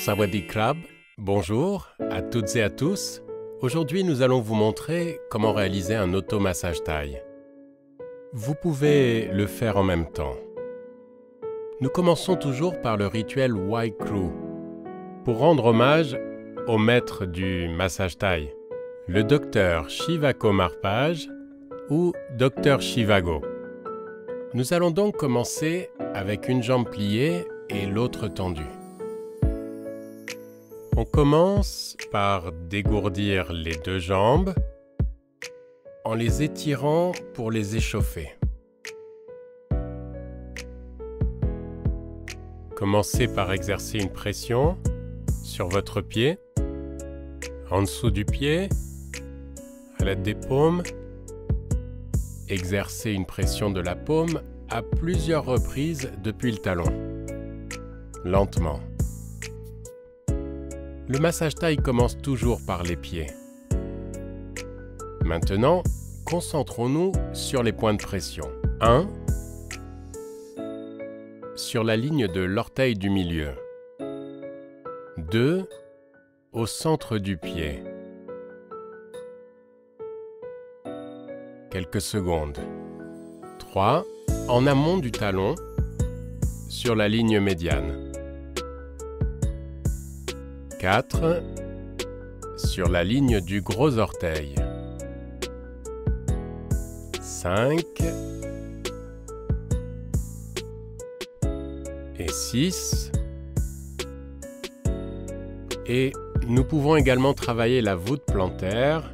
Sawadee Krab, bonjour à toutes et à tous. Aujourd'hui, nous allons vous montrer comment réaliser un automassage thaï. Vous pouvez le faire en même temps. Nous commençons toujours par le rituel Wai Kru, pour rendre hommage au maître du massage thaï, le docteur Shivako Marpage ou docteur Shivago. Nous allons donc commencer avec une jambe pliée et l'autre tendue. On commence par dégourdir les deux jambes en les étirant pour les échauffer. Commencez par exercer une pression sur votre pied, en dessous du pied, à l'aide des paumes. Exercez une pression de la paume à plusieurs reprises depuis le talon, lentement. Le massage thaï commence toujours par les pieds. Maintenant, concentrons-nous sur les points de pression. 1. Sur la ligne de l'orteil du milieu. 2. Au centre du pied. Quelques secondes. 3. En amont du talon, sur la ligne médiane. 4. Sur la ligne du gros orteil. 5. Et 6. Et nous pouvons également travailler la voûte plantaire.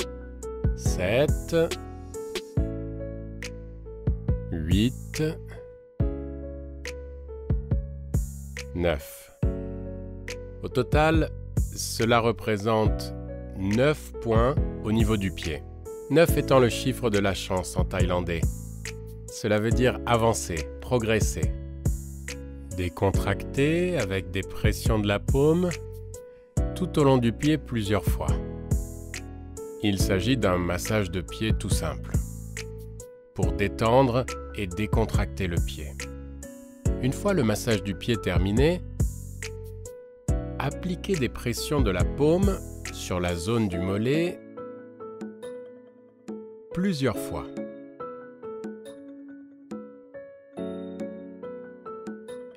7. 8. 9. Au total, cela représente 9 points au niveau du pied. 9 étant le chiffre de la chance en thaïlandais. Cela veut dire avancer, progresser. Décontracter avec des pressions de la paume tout au long du pied plusieurs fois. Il s'agit d'un massage de pied tout simple, pour détendre et décontracter le pied. Une fois le massage du pied terminé, appliquez des pressions de la paume sur la zone du mollet plusieurs fois.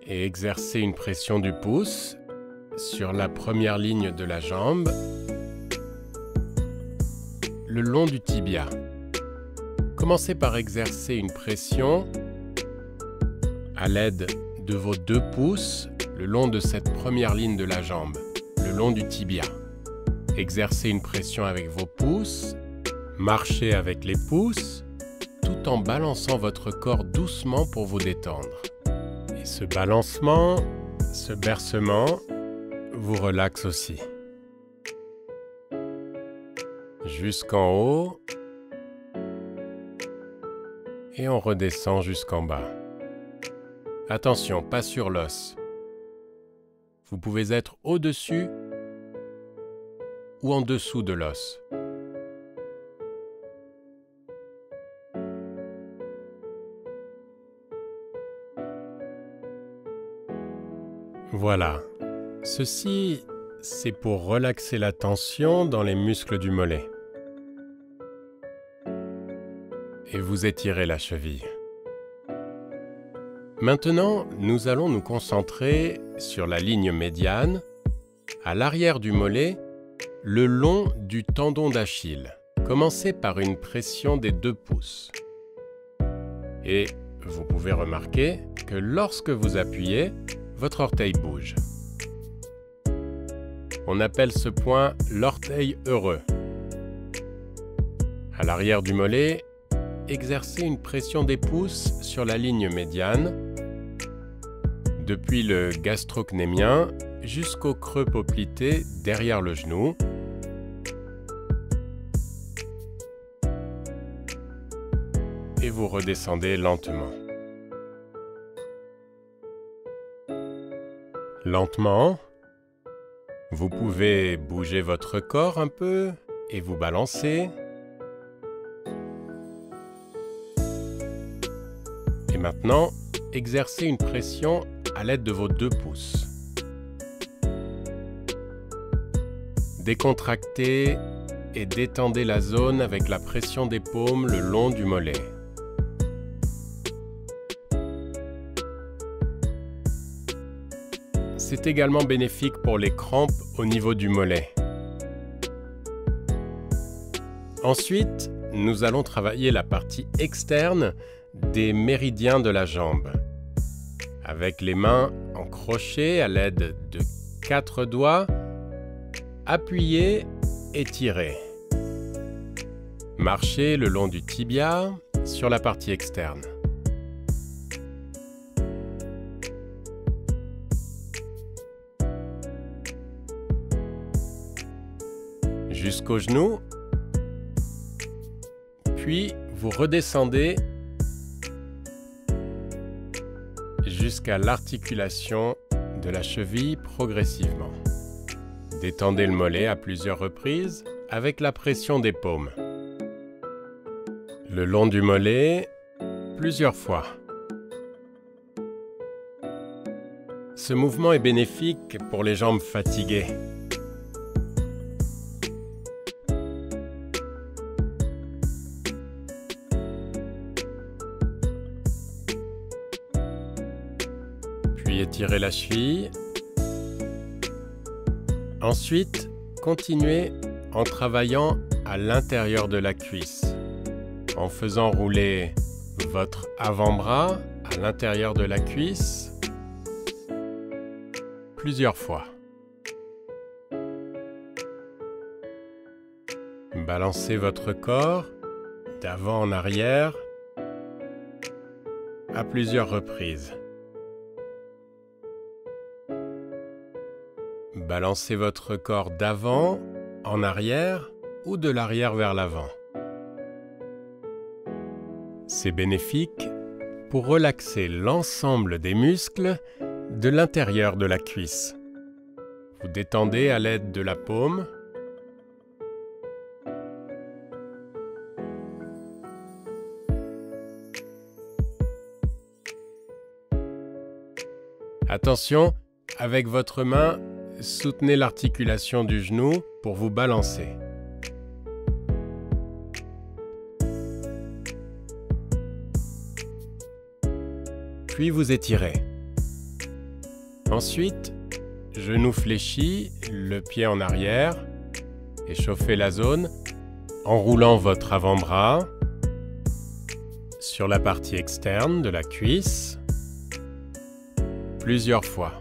Et exercez une pression du pouce sur la première ligne de la jambe, le long du tibia. Commencez par exercer une pression à l'aide de vos 2 pouces le long de cette première ligne de la jambe, le long du tibia. Exercez une pression avec vos pouces, marchez avec les pouces, tout en balançant votre corps doucement pour vous détendre. Et ce balancement, ce bercement, vous relaxe aussi. Jusqu'en haut, et on redescend jusqu'en bas. Attention, pas sur l'os. Vous pouvez être au-dessus ou en dessous de l'os. Voilà. Ceci, c'est pour relaxer la tension dans les muscles du mollet. Et vous étirez la cheville. Maintenant, nous allons nous concentrer sur la ligne médiane, à l'arrière du mollet, le long du tendon d'Achille. Commencez par une pression des 2 pouces. Et vous pouvez remarquer que lorsque vous appuyez, votre orteil bouge. On appelle ce point l'orteil heureux. À l'arrière du mollet, exercez une pression des pouces sur la ligne médiane, depuis le gastrocnémien jusqu'au creux poplité derrière le genou. Et vous redescendez lentement. Lentement, vous pouvez bouger votre corps un peu et vous balancer. Et maintenant, exercez une pression à l'aide de vos 2 pouces. Décontractez et détendez la zone avec la pression des paumes le long du mollet. C'est également bénéfique pour les crampes au niveau du mollet. Ensuite, nous allons travailler la partie externe des méridiens de la jambe. Avec les mains en crochet à l'aide de 4 doigts, appuyez et tirez. Marchez le long du tibia sur la partie externe. Jusqu'au genou, puis vous redescendez jusqu'à l'articulation de la cheville progressivement. Détendez le mollet à plusieurs reprises avec la pression des paumes. Le long du mollet, plusieurs fois. Ce mouvement est bénéfique pour les jambes fatiguées. Puis étirez la cheville. Ensuite, continuez en travaillant à l'intérieur de la cuisse, en faisant rouler votre avant-bras à l'intérieur de la cuisse plusieurs fois. Balancez votre corps d'avant en arrière à plusieurs reprises. Balancez votre corps d'avant en arrière ou de l'arrière vers l'avant. C'est bénéfique pour relaxer l'ensemble des muscles de l'intérieur de la cuisse. Vous détendez à l'aide de la paume. Attention, avec votre main, soutenez l'articulation du genou pour vous balancer. Puis vous étirez. Ensuite, genou fléchi, le pied en arrière. Échauffez la zone en roulant votre avant-bras sur la partie externe de la cuisse plusieurs fois.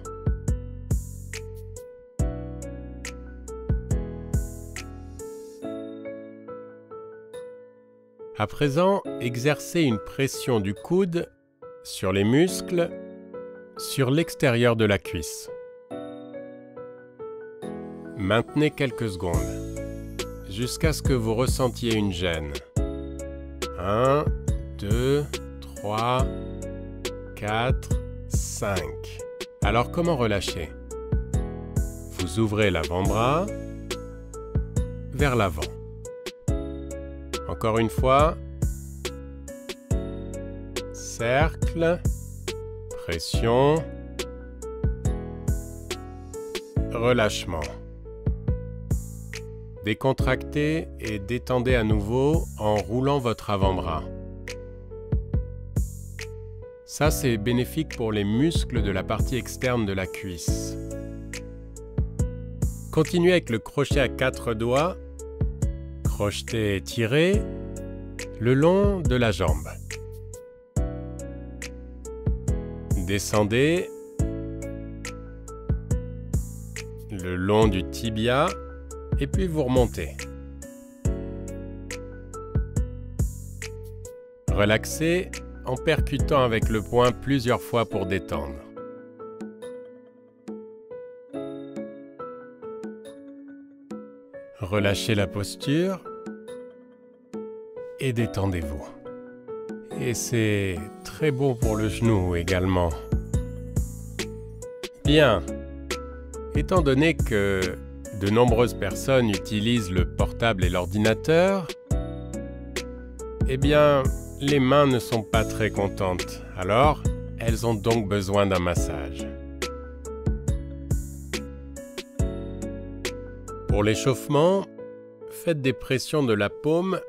À présent, exercez une pression du coude sur les muscles, sur l'extérieur de la cuisse. Maintenez quelques secondes, jusqu'à ce que vous ressentiez une gêne. 1, 2, 3, 4, 5. Alors comment relâcher? Vous ouvrez l'avant-bras vers l'avant. Encore une fois, cercle, pression, relâchement. Décontractez et détendez à nouveau en roulant votre avant-bras. Ça, c'est bénéfique pour les muscles de la partie externe de la cuisse. Continuez avec le crochet à 4 doigts. Crochetez et tirez le long de la jambe. Descendez le long du tibia et puis vous remontez. Relaxez en percutant avec le poing plusieurs fois pour détendre. Relâchez la posture et détendez-vous. Et c'est très bon pour le genou également. Bien. Étant donné que de nombreuses personnes utilisent le portable et l'ordinateur, eh bien, les mains ne sont pas très contentes. Alors, elles ont donc besoin d'un massage. Pour l'échauffement, faites des pressions de la paume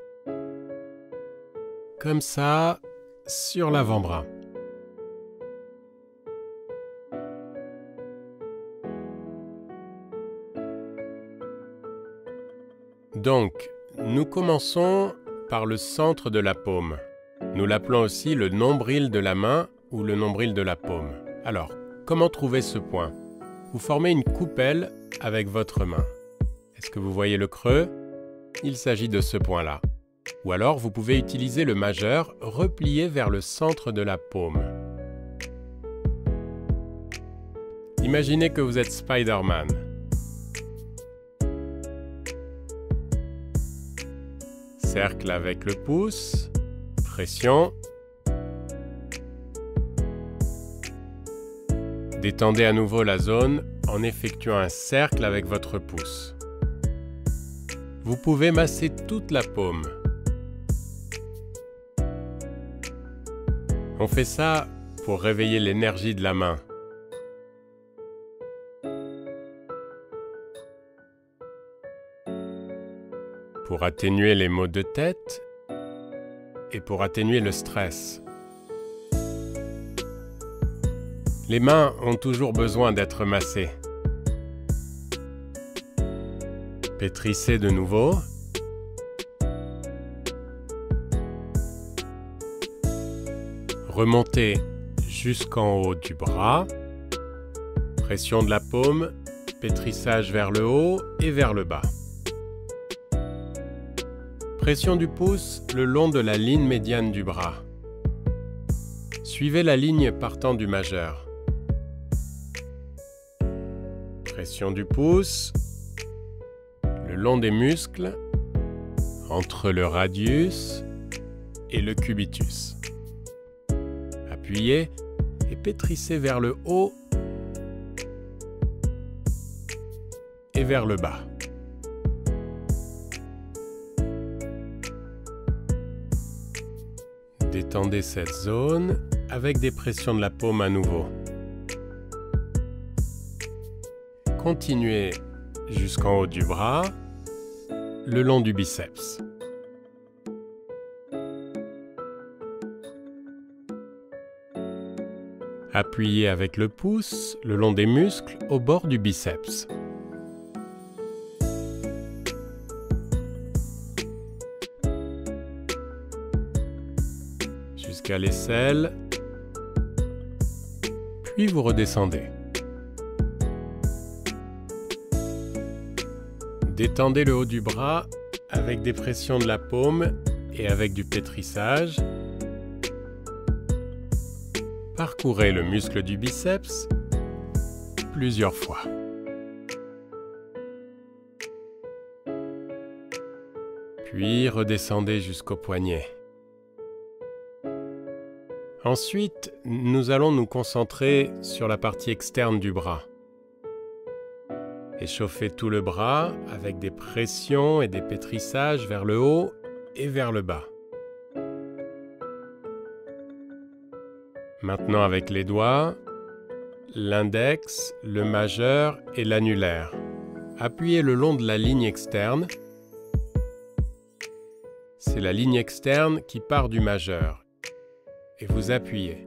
comme ça sur l'avant-bras. Donc, nous commençons par le centre de la paume. Nous l'appelons aussi le nombril de la main ou le nombril de la paume. Alors, comment trouver ce point? Vous formez une coupelle avec votre main. Est-ce que vous voyez le creux? Il s'agit de ce point-là. Ou alors, vous pouvez utiliser le majeur replié vers le centre de la paume. Imaginez que vous êtes Spider-Man. Cercle avec le pouce, pression. Détendez à nouveau la zone en effectuant un cercle avec votre pouce. Vous pouvez masser toute la paume. On fait ça pour réveiller l'énergie de la main. Pour atténuer les maux de tête et pour atténuer le stress. Les mains ont toujours besoin d'être massées. Pétrissez de nouveau. Remontez jusqu'en haut du bras. Pression de la paume, pétrissage vers le haut et vers le bas. Pression du pouce le long de la ligne médiane du bras. Suivez la ligne partant du majeur. Pression du pouce le long des muscles entre le radius et le cubitus. Appuyez et pétrissez vers le haut et vers le bas. Détendez cette zone avec des pressions de la paume à nouveau. Continuez jusqu'en haut du bras, le long du biceps. Appuyez avec le pouce le long des muscles au bord du biceps. Jusqu'à l'aisselle, puis vous redescendez. Détendez le haut du bras avec des pressions de la paume et avec du pétrissage. Parcourez le muscle du biceps plusieurs fois. Puis redescendez jusqu'au poignet. Ensuite, nous allons nous concentrer sur la partie externe du bras. Échauffez tout le bras avec des pressions et des pétrissages vers le haut et vers le bas. Maintenant avec les doigts, l'index, le majeur et l'annulaire. Appuyez le long de la ligne externe. C'est la ligne externe qui part du majeur. Et vous appuyez.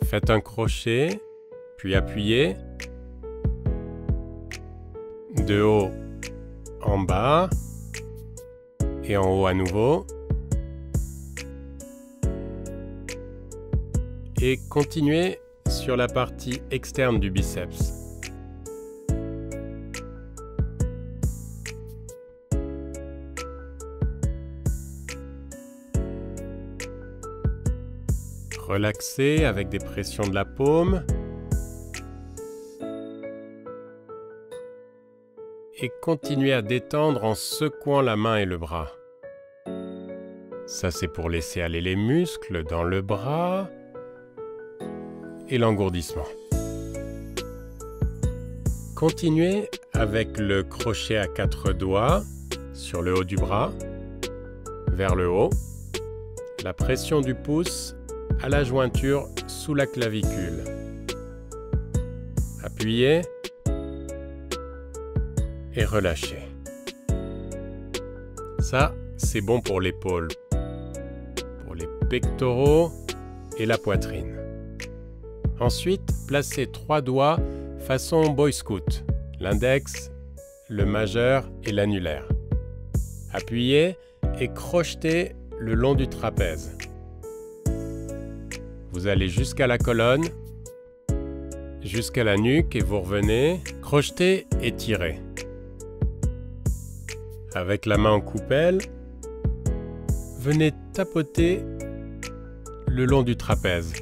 Faites un crochet, puis appuyez. De haut en bas et en haut à nouveau. Et continuez sur la partie externe du biceps. Relaxez avec des pressions de la paume. Et continuez à détendre en secouant la main et le bras. Ça, c'est pour laisser aller les muscles dans le bras et l'engourdissement. Continuez avec le crochet à 4 doigts sur le haut du bras, vers le haut, la pression du pouce à la jointure sous la clavicule. Appuyez et relâchez. Ça, c'est bon pour l'épaule, pour les pectoraux et la poitrine. Ensuite, placez 3 doigts façon Boy Scout, l'index, le majeur et l'annulaire. Appuyez et crochetez le long du trapèze. Vous allez jusqu'à la colonne, jusqu'à la nuque et vous revenez, crochetez et tirez. Avec la main en coupelle, venez tapoter le long du trapèze.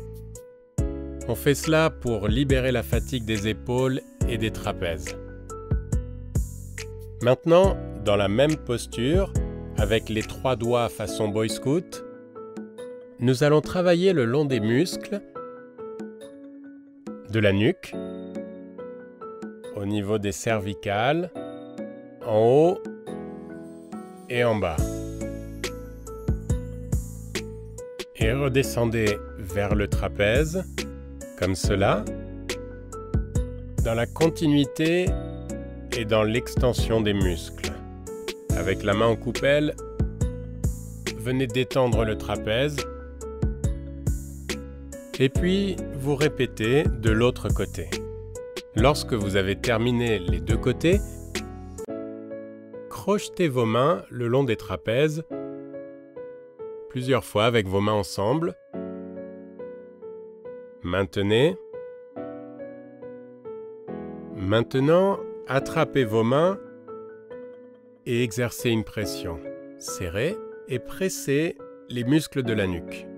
On fait cela pour libérer la fatigue des épaules et des trapèzes. Maintenant, dans la même posture, avec les 3 doigts façon Boy Scout, nous allons travailler le long des muscles de la nuque, au niveau des cervicales, en haut et en bas. Et redescendez vers le trapèze, comme cela, dans la continuité et dans l'extension des muscles. Avec la main en coupelle, venez détendre le trapèze. Et puis, vous répétez de l'autre côté. Lorsque vous avez terminé les 2 côtés, crochetez vos mains le long des trapèzes, plusieurs fois avec vos mains ensemble. Maintenez. Maintenant, attrapez vos mains et exercez une pression. Serrez et pressez les muscles de la nuque.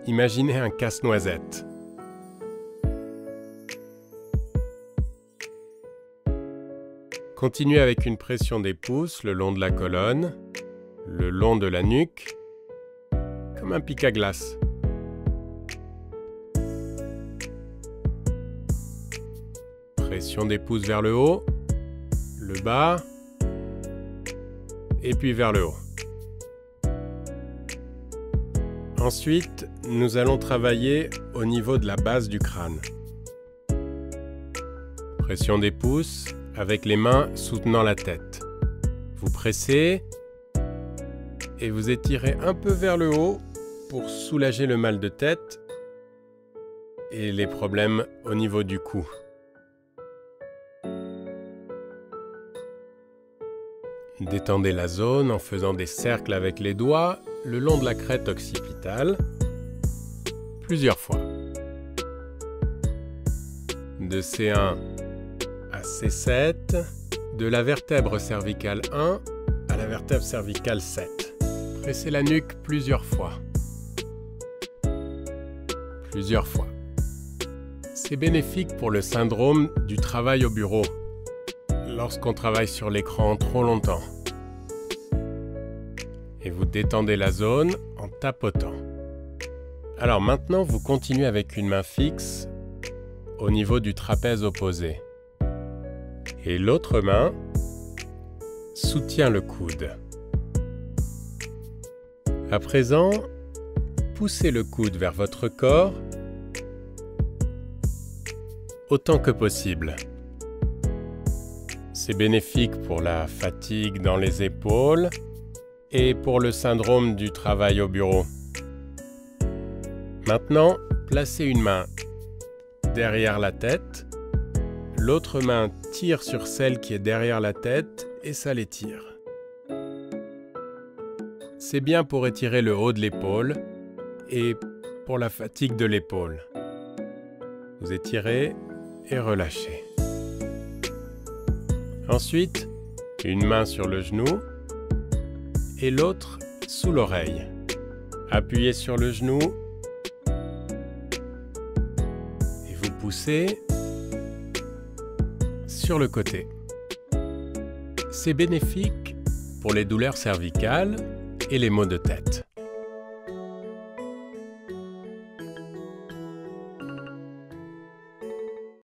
Imaginez un casse-noisette. Continuez avec une pression des pouces le long de la colonne, le long de la nuque, comme un pic à glace. Pression des pouces vers le haut, le bas, et puis vers le haut. Ensuite, nous allons travailler au niveau de la base du crâne. Pression des pouces avec les mains soutenant la tête. Vous pressez et vous étirez un peu vers le haut pour soulager le mal de tête et les problèmes au niveau du cou. Détendez la zone en faisant des cercles avec les doigts le long de la crête occipitale, plusieurs fois. De C1 à C7, de la vertèbre cervicale 1 à la vertèbre cervicale 7. Pressez la nuque plusieurs fois. Plusieurs fois. C'est bénéfique pour le syndrome du travail au bureau, lorsqu'on travaille sur l'écran trop longtemps. Et vous détendez la zone en tapotant. Alors maintenant, vous continuez avec une main fixe au niveau du trapèze opposé. Et l'autre main soutient le coude. À présent, poussez le coude vers votre corps autant que possible. C'est bénéfique pour la fatigue dans les épaules et pour le syndrome du travail au bureau. Maintenant, placez une main derrière la tête, l'autre main tire sur celle qui est derrière la tête et ça l'étire. C'est bien pour étirer le haut de l'épaule et pour la fatigue de l'épaule. Vous étirez et relâchez. Ensuite, une main sur le genou et l'autre sous l'oreille. Appuyez sur le genou et vous poussez sur le côté. C'est bénéfique pour les douleurs cervicales et les maux de tête.